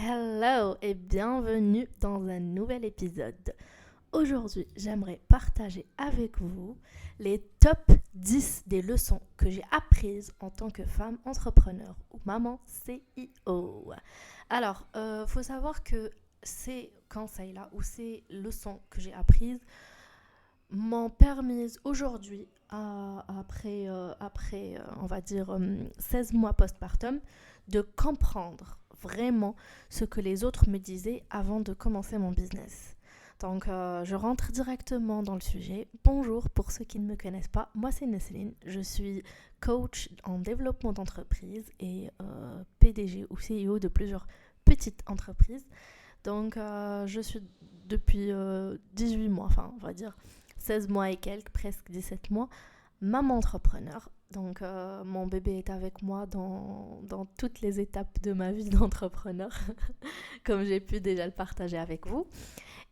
Hello et bienvenue dans un nouvel épisode. Aujourd'hui, j'aimerais partager avec vous les top 10 des leçons que j'ai apprises en tant que femme entrepreneur ou maman CEO. Alors, faut savoir que ces conseils-là ou ces leçons que j'ai apprises m'ont permis aujourd'hui, après on va dire 16 mois postpartum, de comprendre vraiment ce que les autres me disaient avant de commencer mon business. Donc, je rentre directement dans le sujet. Bonjour pour ceux qui ne me connaissent pas. Moi, c'est Nesseline. Je suis coach en développement d'entreprise et PDG ou CEO de plusieurs petites entreprises. Donc, je suis depuis 18 mois, enfin, on va dire 16 mois et quelques, presque 17 mois, maman entrepreneur. Donc, mon bébé est avec moi dans toutes les étapes de ma vie d'entrepreneur, comme j'ai pu déjà le partager avec vous.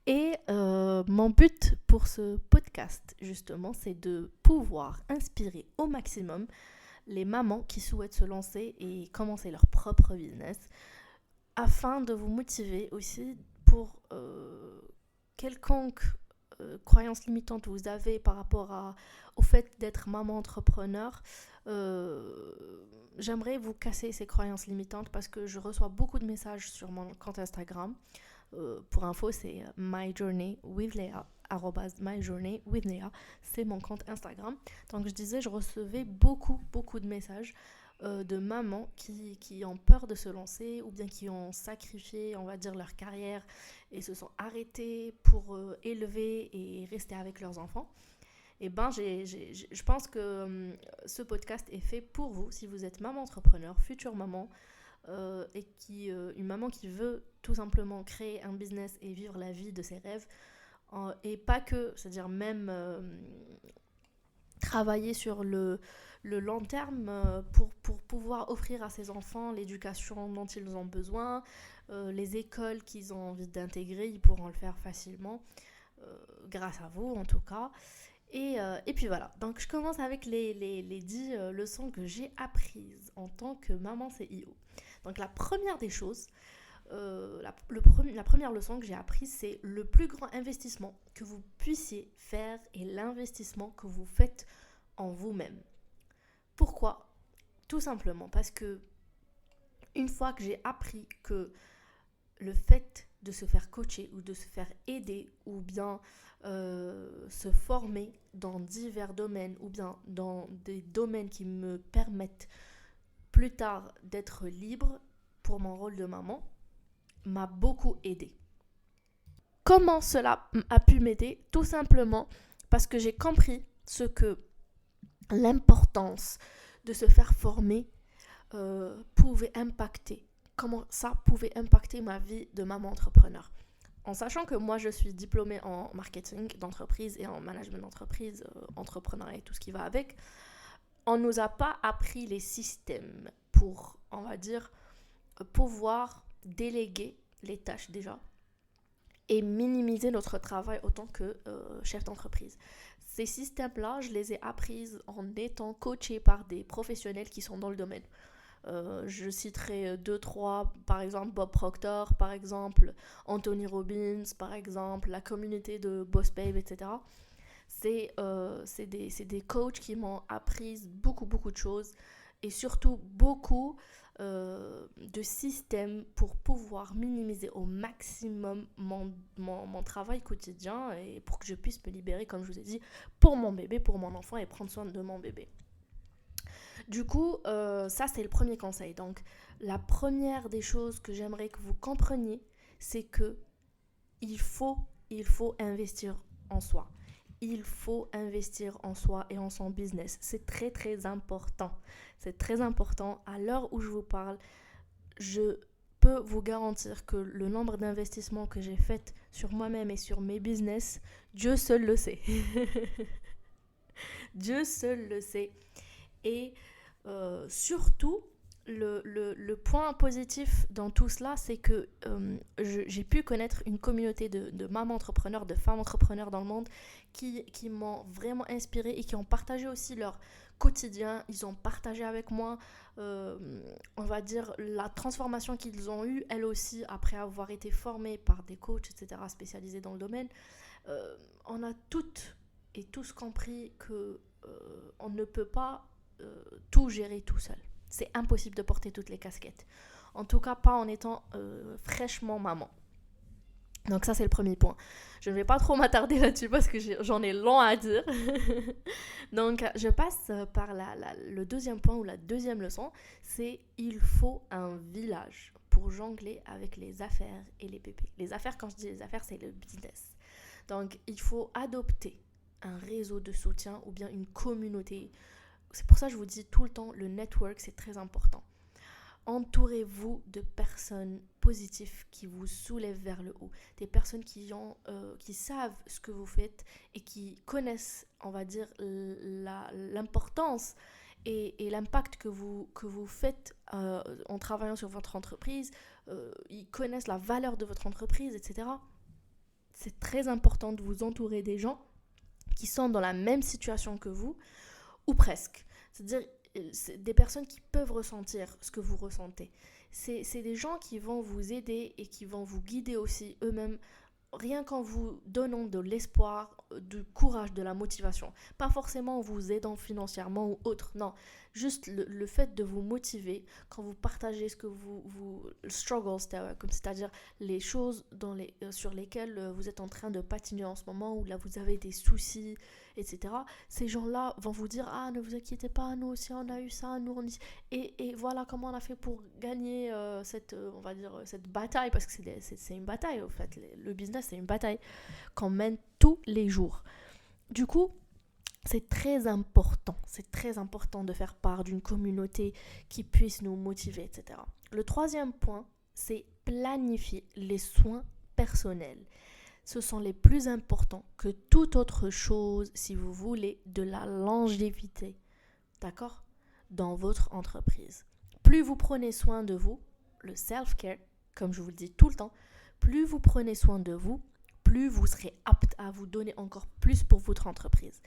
Et mon but pour ce podcast, justement, c'est de pouvoir inspirer au maximum les mamans qui souhaitent se lancer et commencer leur propre business, afin de vous motiver aussi pour quelconque croyances limitantes vous avez par rapport au fait d'être maman entrepreneur. J'aimerais vous casser ces croyances limitantes parce que je reçois beaucoup de messages sur mon compte Instagram. Pour info, c'est myjourneywithlea, @myjourneywithlea, c'est mon compte Instagram. Donc je disais, je recevais beaucoup de messages de mamans qui ont peur de se lancer ou bien qui ont sacrifié, on va dire, leur carrière et se sont arrêtées pour élever et rester avec leurs enfants. Et je pense que ce podcast est fait pour vous si vous êtes maman entrepreneur, future maman, et une maman qui veut tout simplement créer un business et vivre la vie de ses rêves, et pas que, c'est-à-dire même travailler sur le long terme pour pouvoir offrir à ses enfants l'éducation dont ils ont besoin, les écoles qu'ils ont envie d'intégrer, ils pourront le faire facilement, grâce à vous en tout cas. Et puis voilà, donc je commence avec les 10 leçons que j'ai apprises en tant que maman CEO. Donc la première des choses, la première leçon que j'ai apprise, c'est le plus grand investissement que vous puissiez faire et l'investissement que vous faites en vous-même. Pourquoi ? Tout simplement parce que une fois que j'ai appris que le fait de se faire coacher ou de se faire aider ou bien se former dans divers domaines ou bien dans des domaines qui me permettent plus tard d'être libre pour mon rôle de maman, m'a beaucoup aidée. Comment cela a pu m'aider ? Tout simplement parce que j'ai compris ce que l'importance de se faire former pouvait impacter, comment ça pouvait impacter ma vie de maman entrepreneur. En sachant que moi je suis diplômée en marketing d'entreprise et en management d'entreprise, entrepreneuriat et tout ce qui va avec, on ne nous a pas appris les systèmes pour, on va dire, pouvoir déléguer les tâches déjà et minimiser notre travail autant que chef d'entreprise. Ces systèmes-là, je les ai apprises en étant coachée par des professionnels qui sont dans le domaine. Je citerai 2-3, par exemple Bob Proctor, par exemple Anthony Robbins, par exemple la communauté de Boss Babe, etc. C'est des coachs qui m'ont appris beaucoup de choses et surtout beaucoup de systèmes pour pouvoir minimiser au maximum mon travail quotidien et pour que je puisse me libérer, comme je vous ai dit, pour mon bébé, pour mon enfant et prendre soin de mon bébé. Du coup, ça c'est le premier conseil. Donc, la première des choses que j'aimerais que vous compreniez, c'est que il faut investir en soi. Il faut investir en soi et en son business. C'est très important. C'est très important. À l'heure où je vous parle, je peux vous garantir que le nombre d'investissements que j'ai fait sur moi-même et sur mes business, Dieu seul le sait. Dieu seul le sait. Et surtout, le point positif dans tout cela, c'est que j'ai pu connaître une communauté de mamans entrepreneurs, de femmes entrepreneurs dans le monde qui m'ont vraiment inspirée et qui ont partagé aussi leur quotidien. Ils ont partagé avec moi on va dire, la transformation qu'ils ont eue, elle aussi, après avoir été formés par des coachs, etc., spécialisés dans le domaine, on a toutes et tous compris que on ne peut pas tout gérer tout seul. C'est impossible de porter toutes les casquettes. En tout cas, pas en étant fraîchement maman. Donc ça, c'est le premier point. Je ne vais pas trop m'attarder là-dessus parce que j'en ai long à dire. Donc je passe par le deuxième point ou la deuxième leçon, c'est il faut un village pour jongler avec les affaires et les bébés. Les affaires, quand je dis les affaires, c'est le business. Donc il faut adopter un réseau de soutien ou bien une communauté. C'est pour ça que je vous dis tout le temps, le network, c'est très important. Entourez-vous de personnes positives qui vous soulèvent vers le haut, des personnes qui savent ce que vous faites et qui connaissent, on va dire, l'importance et l'impact que vous faites en travaillant sur votre entreprise. Ils connaissent la valeur de votre entreprise, etc. C'est très important de vous entourer des gens qui sont dans la même situation que vous, ou presque. C'est-à-dire, c'est des personnes qui peuvent ressentir ce que vous ressentez. C'est des gens qui vont vous aider et qui vont vous guider aussi eux-mêmes, rien qu'en vous donnant de l'espoir, du courage, de la motivation. Pas forcément en vous aidant financièrement ou autre, non. Juste le fait de vous motiver quand vous partagez ce que vous struggles, c'est-à-dire les choses sur lesquelles vous êtes en train de patiner en ce moment, ou là vous avez des soucis, etc. Ces gens-là vont vous dire « Ah, ne vous inquiétez pas, nous aussi on a eu ça, nous on y... » Et voilà comment on a fait pour gagner on va dire, cette bataille, parce que c'est une bataille, en fait. Le business, c'est une bataille qu'on mène tous les jours. Du coup, c'est très important de faire part d'une communauté qui puisse nous motiver, etc. Le troisième point, c'est planifier les soins personnels. Ce sont les plus importants que toute autre chose si vous voulez de la longévité, d'accord, dans votre entreprise. Plus vous prenez soin de vous, le self-care, comme je vous le dis tout le temps, plus vous prenez soin de vous, plus vous serez apte à vous donner encore plus pour votre entreprise.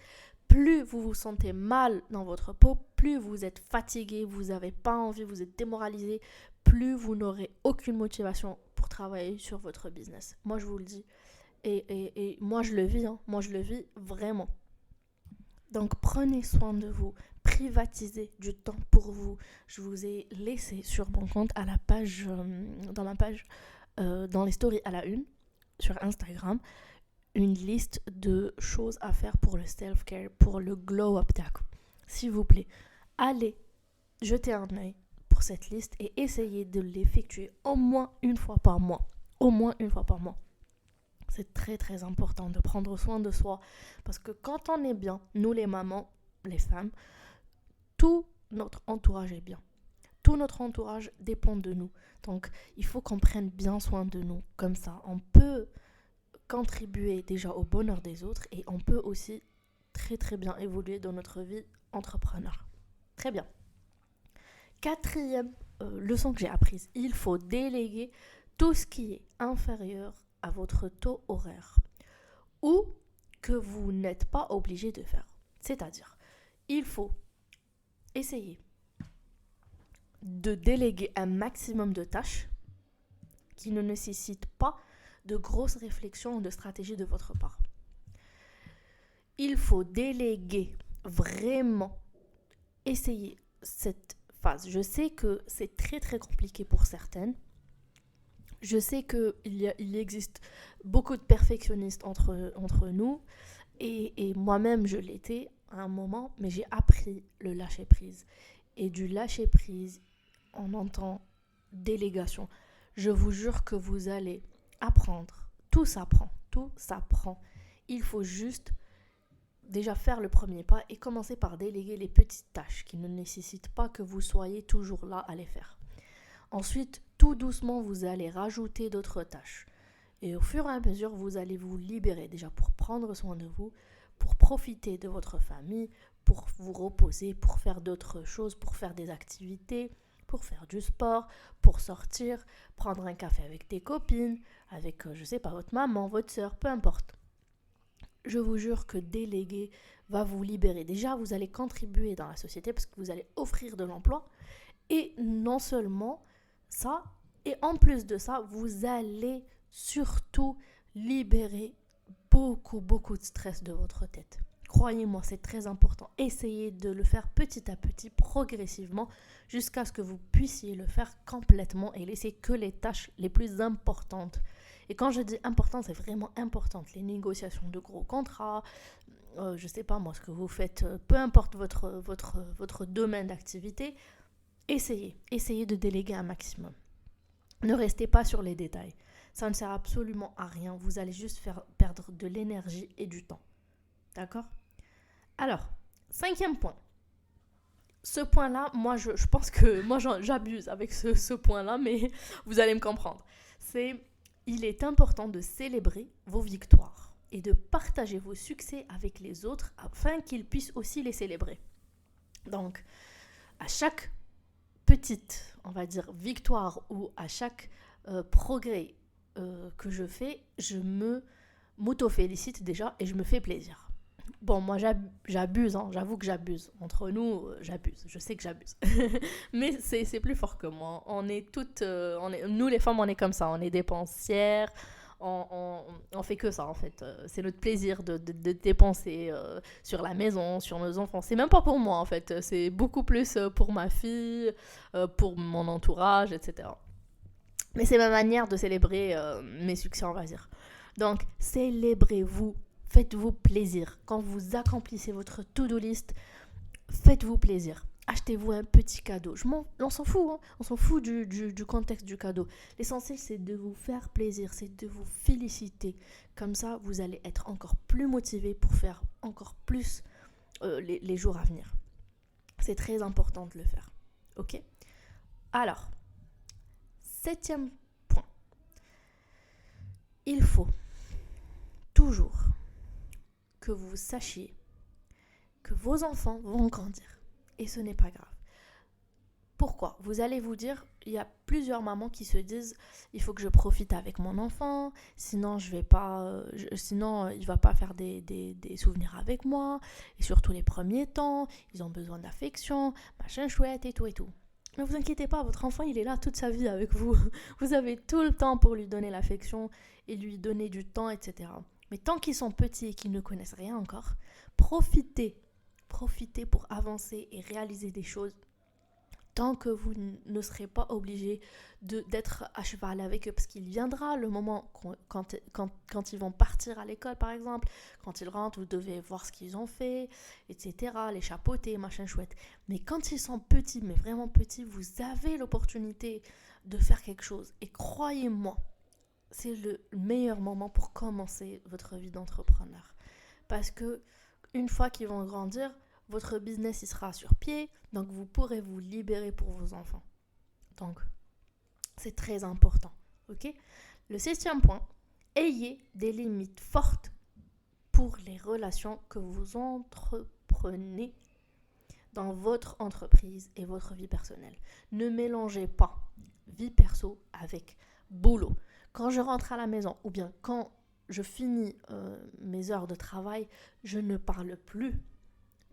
Plus vous vous sentez mal dans votre peau, plus vous êtes fatigué, vous n'avez pas envie, vous êtes démoralisé, plus vous n'aurez aucune motivation pour travailler sur votre business. Moi, je vous le dis. Et moi, je le vis. Moi, je le vis vraiment. Donc, prenez soin de vous. Privatisez du temps pour vous. Je vous ai laissé sur mon compte à la page, dans les stories à la une, sur Instagram, une liste de choses à faire pour le self-care, pour le glow-up tag. S'il vous plaît, allez jeter un œil pour cette liste et essayez de l'effectuer au moins une fois par mois. Au moins une fois par mois. C'est très très important de prendre soin de soi parce que quand on est bien, nous les mamans, les femmes, tout notre entourage est bien. Tout notre entourage dépend de nous. Donc, il faut qu'on prenne bien soin de nous. Comme ça, on peut contribuer déjà au bonheur des autres et on peut aussi très très bien évoluer dans notre vie entrepreneur. Très bien. Quatrième leçon que j'ai apprise, il faut déléguer tout ce qui est inférieur à votre taux horaire ou que vous n'êtes pas obligé de faire. C'est-à-dire, il faut essayer de déléguer un maximum de tâches qui ne nécessitent pas de grosses réflexions ou de stratégies de votre part. Il faut déléguer, vraiment essayer cette phase. Je sais que c'est très très compliqué pour certaines. Je sais qu'il existe beaucoup de perfectionnistes entre nous et moi-même je l'étais à un moment, mais j'ai appris le lâcher-prise. Et du lâcher-prise, on entend délégation. Je vous jure que vous allez apprendre. Tout s'apprend. Il faut juste déjà faire le premier pas et commencer par déléguer les petites tâches qui ne nécessitent pas que vous soyez toujours là à les faire. Ensuite, tout doucement, vous allez rajouter d'autres tâches. Et au fur et à mesure, vous allez vous libérer déjà pour prendre soin de vous, pour profiter de votre famille, pour vous reposer, pour faire d'autres choses, pour faire des activités, pour faire du sport, pour sortir, prendre un café avec tes copines, avec, votre maman, votre soeur, peu importe. Je vous jure que déléguer va vous libérer. Déjà, vous allez contribuer dans la société parce que vous allez offrir de l'emploi Et non seulement ça, et en plus de ça, vous allez surtout libérer beaucoup de stress de votre tête. Croyez-moi, c'est très important. Essayez de le faire petit à petit, progressivement, jusqu'à ce que vous puissiez le faire complètement et laisser que les tâches les plus importantes. Et quand je dis important, c'est vraiment important. Les négociations de gros contrats, je sais pas moi, ce que vous faites, peu importe votre domaine d'activité, essayez de déléguer un maximum. Ne restez pas sur les détails. Ça ne sert absolument à rien. Vous allez juste faire perdre de l'énergie et du temps. D'accord ? Alors, 5e point. Ce point-là, moi, je pense que moi, j'abuse avec ce point-là, mais vous allez me comprendre. Il est important de célébrer vos victoires et de partager vos succès avec les autres afin qu'ils puissent aussi les célébrer. Donc, à chaque petite, on va dire, victoire ou à chaque progrès que je fais, je m'auto-félicite déjà et je me fais plaisir. Bon, moi j'abuse, hein, j'avoue que j'abuse. Entre nous, j'abuse, je sais que j'abuse. Mais c'est plus fort que moi. On est toutes, nous les femmes, on est comme ça, on est dépensières, on fait que ça en fait. C'est notre plaisir de dépenser sur la maison, sur nos enfants. C'est même pas pour moi en fait, c'est beaucoup plus pour ma fille, pour mon entourage, etc. Mais c'est ma manière de célébrer mes succès, on va dire. Donc, célébrez-vous, faites-vous plaisir. Quand vous accomplissez votre to-do list, faites-vous plaisir. Achetez-vous un petit cadeau. On s'en fout, hein. On s'en fout du contexte du cadeau. L'essentiel, c'est de vous faire plaisir, c'est de vous féliciter. Comme ça, vous allez être encore plus motivé pour faire encore plus les jours à venir. C'est très important de le faire. Ok ? Alors, 7e point. Il faut toujours que vous sachiez que vos enfants vont grandir. Et ce n'est pas grave. Pourquoi ? Vous allez vous dire, il y a plusieurs mamans qui se disent, il faut que je profite avec mon enfant, sinon il va pas faire des souvenirs avec moi, et surtout les premiers temps, ils ont besoin d'affection, machin chouette et tout et tout. Ne vous inquiétez pas, votre enfant il est là toute sa vie avec vous. Vous avez tout le temps pour lui donner l'affection et lui donner du temps, etc. Mais tant qu'ils sont petits et qu'ils ne connaissent rien encore, profitez pour avancer et réaliser des choses tant que vous ne serez pas obligé d'être à cheval avec eux, parce qu'il viendra le moment quand ils vont partir à l'école par exemple, quand ils rentrent, vous devez voir ce qu'ils ont fait, etc., les chapeauter, machin chouette. Mais quand ils sont petits, mais vraiment petits, vous avez l'opportunité de faire quelque chose. Et croyez-moi, c'est le meilleur moment pour commencer votre vie d'entrepreneur. Parce que une fois qu'ils vont grandir, votre business il sera sur pied, donc vous pourrez vous libérer pour vos enfants. Donc, c'est très important. Ok ? Le 6e point, ayez des limites fortes pour les relations que vous entreprenez dans votre entreprise et votre vie personnelle. Ne mélangez pas vie perso avec boulot. Quand je rentre à la maison ou bien quand je finis mes heures de travail, je ne parle plus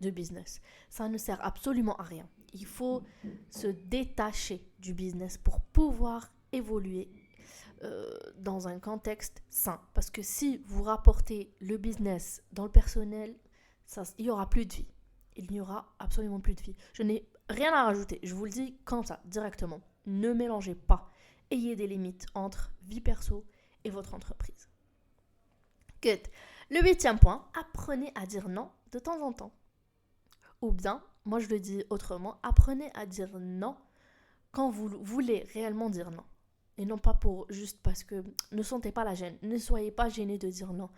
de business. Ça ne sert absolument à rien. Il faut se détacher du business pour pouvoir évoluer dans un contexte sain. Parce que si vous rapportez le business dans le personnel, il n'y aura plus de vie. Il n'y aura absolument plus de vie. Je n'ai rien à rajouter. Je vous le dis comme ça, directement. Ne mélangez pas. Ayez des limites entre vie perso et votre entreprise. Good. Le 8e point, apprenez à dire non de temps en temps. Ou bien, moi je le dis autrement, apprenez à dire non quand vous voulez réellement dire non. Et non pas juste parce que ne sentez pas la gêne. Ne soyez pas gênés de dire non.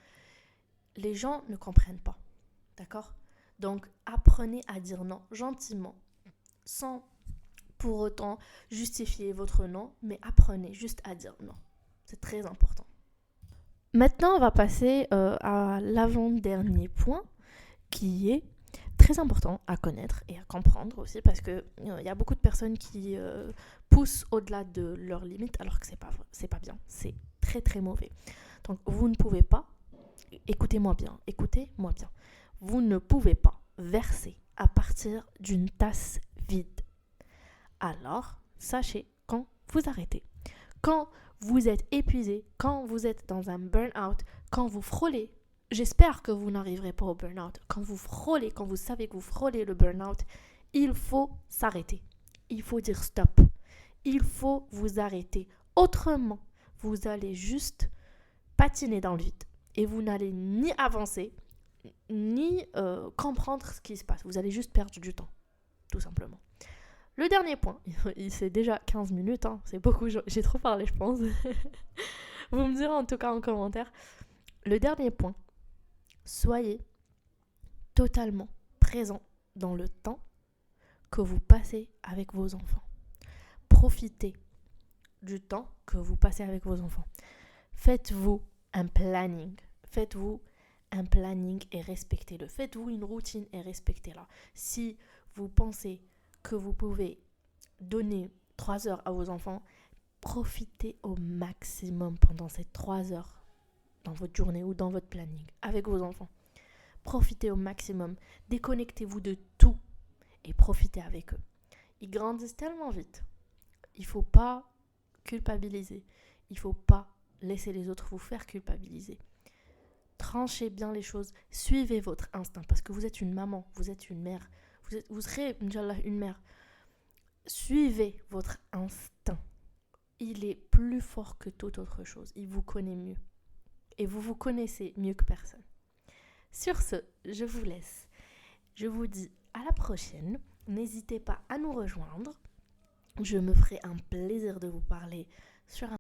Les gens ne comprennent pas. D'accord ? Donc, apprenez à dire non gentiment, sans pour autant justifier votre non, mais apprenez juste à dire non. C'est très important. Maintenant, on va passer à l'avant-dernier point qui est très important à connaître et à comprendre aussi parce qu'il y a beaucoup de personnes qui poussent au-delà de leurs limites alors que c'est pas bien, c'est très très mauvais. Donc vous ne pouvez pas, écoutez-moi bien, vous ne pouvez pas verser à partir d'une tasse vide. alors sachez quand vous arrêtez. Quand vous êtes épuisé, quand vous êtes dans un burn-out, quand vous frôlez, j'espère que vous n'arriverez pas au burn-out, quand vous frôlez, quand vous savez que vous frôlez le burn-out, il faut s'arrêter. Il faut dire stop. Il faut vous arrêter. Autrement, vous allez juste patiner dans le vide et vous n'allez ni avancer, ni comprendre ce qui se passe. Vous allez juste perdre du temps, tout simplement. Le dernier point, c'est déjà 15 minutes, hein, c'est beaucoup, j'ai trop parlé je pense. Vous me direz en tout cas en commentaire. Le dernier point, soyez totalement présent dans le temps que vous passez avec vos enfants. Profitez du temps que vous passez avec vos enfants. Faites-vous un planning. Faites-vous un planning et respectez-le. Faites-vous une routine et respectez-la. Si vous pensez que vous pouvez donner 3 heures à vos enfants, profitez au maximum pendant ces 3 heures dans votre journée ou dans votre planning avec vos enfants. Profitez au maximum. Déconnectez-vous de tout et profitez avec eux. Ils grandissent tellement vite. Il ne faut pas culpabiliser. Il ne faut pas laisser les autres vous faire culpabiliser. Tranchez bien les choses. Suivez votre instinct parce que vous êtes une maman, vous êtes une mère. Vous serez, Inch'Allah, une mère. Suivez votre instinct. Il est plus fort que toute autre chose. Il vous connaît mieux. Et vous vous connaissez mieux que personne. Sur ce, je vous laisse. Je vous dis à la prochaine. N'hésitez pas à nous rejoindre. Je me ferai un plaisir de vous parler sur